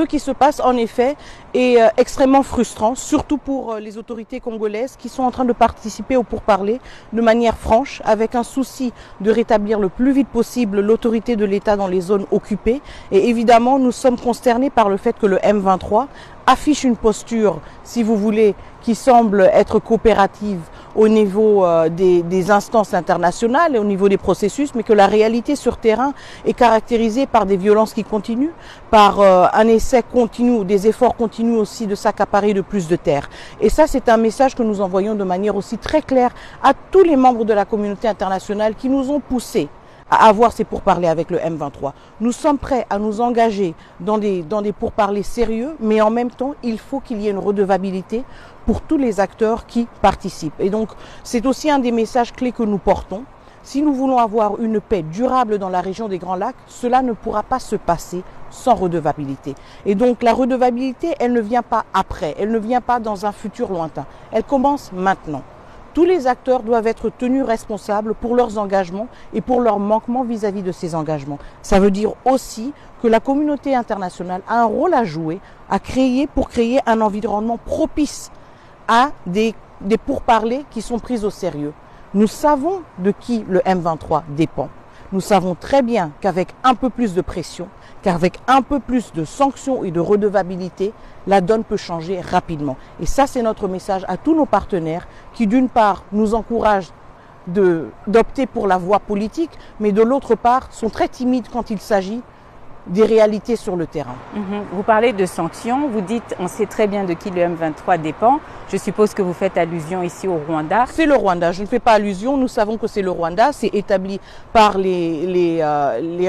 Ce qui se passe en effet est extrêmement frustrant, surtout pour les autorités congolaises qui sont en train de participer au pourparlers de manière franche, avec un souci de rétablir le plus vite possible l'autorité de l'État dans les zones occupées. Et évidemment, nous sommes consternés par le fait que le M23 affiche une posture, si vous voulez, qui semble être coopérative au niveau des instances internationales et au niveau des processus, mais que la réalité sur terrain est caractérisée par des violences qui continuent, par un essai continu, des efforts continus aussi de s'accaparer de plus de terres. Et ça, c'est un message que nous envoyons de manière aussi très claire à tous les membres de la communauté internationale qui nous ont poussés à avoir ces pourparlers avec le M23. Nous sommes prêts à nous engager dans des pourparlers sérieux, mais en même temps, il faut qu'il y ait une redevabilité pour tous les acteurs qui participent. Et donc, c'est aussi un des messages clés que nous portons. Si nous voulons avoir une paix durable dans la région des Grands Lacs, cela ne pourra pas se passer sans redevabilité. Et donc, la redevabilité, elle ne vient pas après, elle ne vient pas dans un futur lointain. Elle commence maintenant. Tous les acteurs doivent être tenus responsables pour leurs engagements et pour leurs manquements vis-à-vis de ces engagements. Ça veut dire aussi que la communauté internationale a un rôle à jouer, pour créer un environnement propice à des pourparlers qui sont pris au sérieux. Nous savons de qui le M23 dépend. Nous savons très bien qu'avec un peu plus de pression, qu'avec un peu plus de sanctions et de redevabilité, la donne peut changer rapidement. Et ça, c'est notre message à tous nos partenaires qui, d'une part, nous encouragent d'opter pour la voie politique, mais de l'autre part, sont très timides quand il s'agit des réalités sur le terrain. Vous parlez de sanctions, vous dites on sait très bien de qui le M23 dépend. Je suppose que vous faites allusion ici au Rwanda. C'est le Rwanda, je ne fais pas allusion, nous savons que c'est le Rwanda, c'est établi par les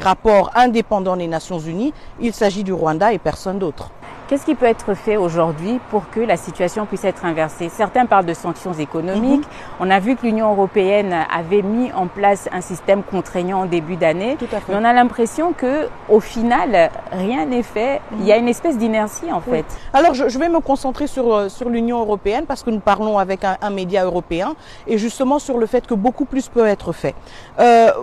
rapports indépendants des Nations Unies. Il s'agit du Rwanda et personne d'autre. Qu'est-ce qui peut être fait aujourd'hui pour que la situation puisse être inversée? Certains parlent de sanctions économiques. On a vu que l'Union européenne avait mis en place un système contraignant en début d'année. Tout à fait. Mais on a l'impression que, au final, rien n'est fait. Il y a une espèce d'inertie en fait. Alors je vais me concentrer sur l'Union européenne parce que nous parlons avec un média européen et justement sur le fait que beaucoup plus peut être fait.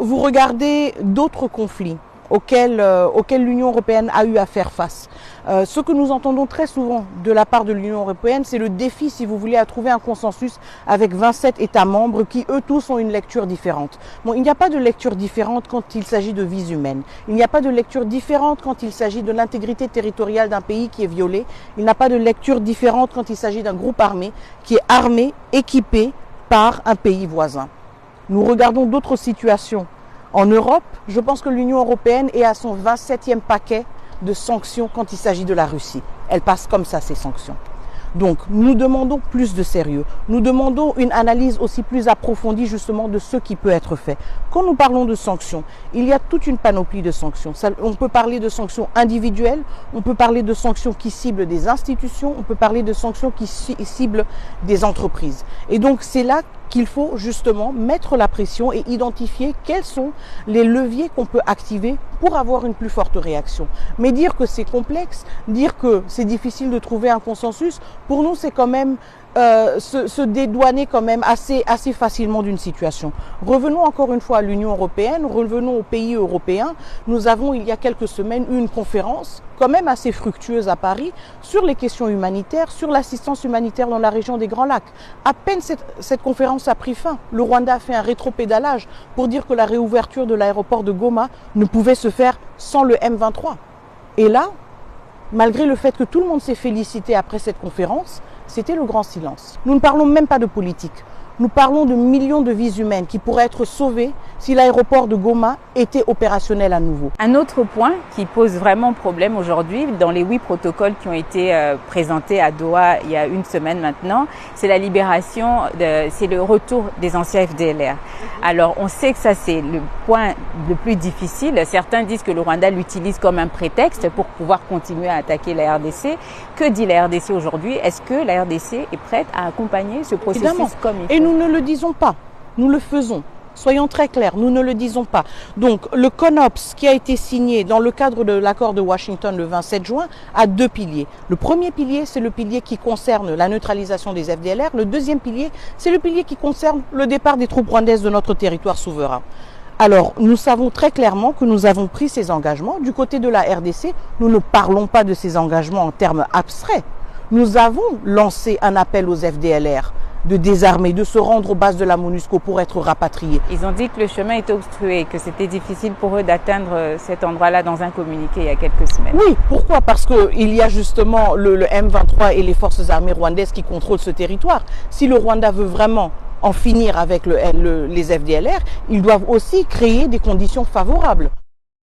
Vous regardez d'autres conflits auxquels l'Union européenne a eu à faire face. Ce que nous entendons très souvent de la part de l'Union européenne, c'est le défi, si vous voulez, à trouver un consensus avec 27 États membres qui, eux tous, ont une lecture différente. Bon, il n'y a pas de lecture différente quand il s'agit de vies humaines. Il n'y a pas de lecture différente quand il s'agit de l'intégrité territoriale d'un pays qui est violé. Il n'y a pas de lecture différente quand il s'agit d'un groupe armé qui est armé, équipé par un pays voisin. Nous regardons d'autres situations. En Europe, je pense que l'Union européenne est à son 27e paquet de sanctions quand il s'agit de la Russie. Elle passe comme ça, ces sanctions. Donc, nous demandons plus de sérieux. Nous demandons une analyse aussi plus approfondie justement de ce qui peut être fait. Quand nous parlons de sanctions, il y a toute une panoplie de sanctions. On peut parler de sanctions individuelles, on peut parler de sanctions qui ciblent des institutions, on peut parler de sanctions qui ciblent des entreprises. Et donc, c'est là qu'il faut justement mettre la pression et identifier quels sont les leviers qu'on peut activer pour avoir une plus forte réaction. Mais dire que c'est complexe, dire que c'est difficile de trouver un consensus, pour nous c'est quand même se dédouaner quand même assez facilement d'une situation. Revenons encore une fois à l'Union européenne, revenons aux pays européens. Nous avons il y a quelques semaines eu une conférence quand même assez fructueuse à Paris sur les questions humanitaires, sur l'assistance humanitaire dans la région des Grands Lacs. À peine cette conférence a pris fin, le Rwanda a fait un rétropédalage pour dire que la réouverture de l'aéroport de Goma ne pouvait se faire sans le M23. Et là, malgré le fait que tout le monde s'est félicité après cette conférence, c'était le grand silence. Nous ne parlons même pas de politique. Nous parlons de millions de vies humaines qui pourraient être sauvées si l'aéroport de Goma était opérationnel à nouveau. Un autre point qui pose vraiment problème aujourd'hui, dans les 8 protocoles qui ont été présentés à Doha il y a une semaine maintenant, c'est la libération, c'est le retour des anciens FDLR. Alors on sait que ça c'est le point le plus difficile. Certains disent que le Rwanda l'utilise comme un prétexte pour pouvoir continuer à attaquer la RDC. Que dit la RDC aujourd'hui? Est-ce que la RDC est prête à accompagner ce processus? Évidemment. Comme il faut? Et nous ne le disons pas, nous le faisons. Soyons très clairs, nous ne le disons pas. Donc le CONOPS qui a été signé dans le cadre de l'accord de Washington le 27 juin a 2 piliers. Le premier pilier, c'est le pilier qui concerne la neutralisation des FDLR. Le deuxième pilier, c'est le pilier qui concerne le départ des troupes rwandaises de notre territoire souverain. Alors, nous savons très clairement que nous avons pris ces engagements. Du côté de la RDC, nous ne parlons pas de ces engagements en termes abstraits. Nous avons lancé un appel aux FDLR de désarmer, de se rendre aux bases de la MONUSCO pour être rapatriés. Ils ont dit que le chemin était obstrué, que c'était difficile pour eux d'atteindre cet endroit-là dans un communiqué il y a quelques semaines. Oui, pourquoi? Parce qu'il y a justement le M23 et les forces armées rwandaises qui contrôlent ce territoire. Si le Rwanda veut vraiment en finir avec les FDLR, ils doivent aussi créer des conditions favorables.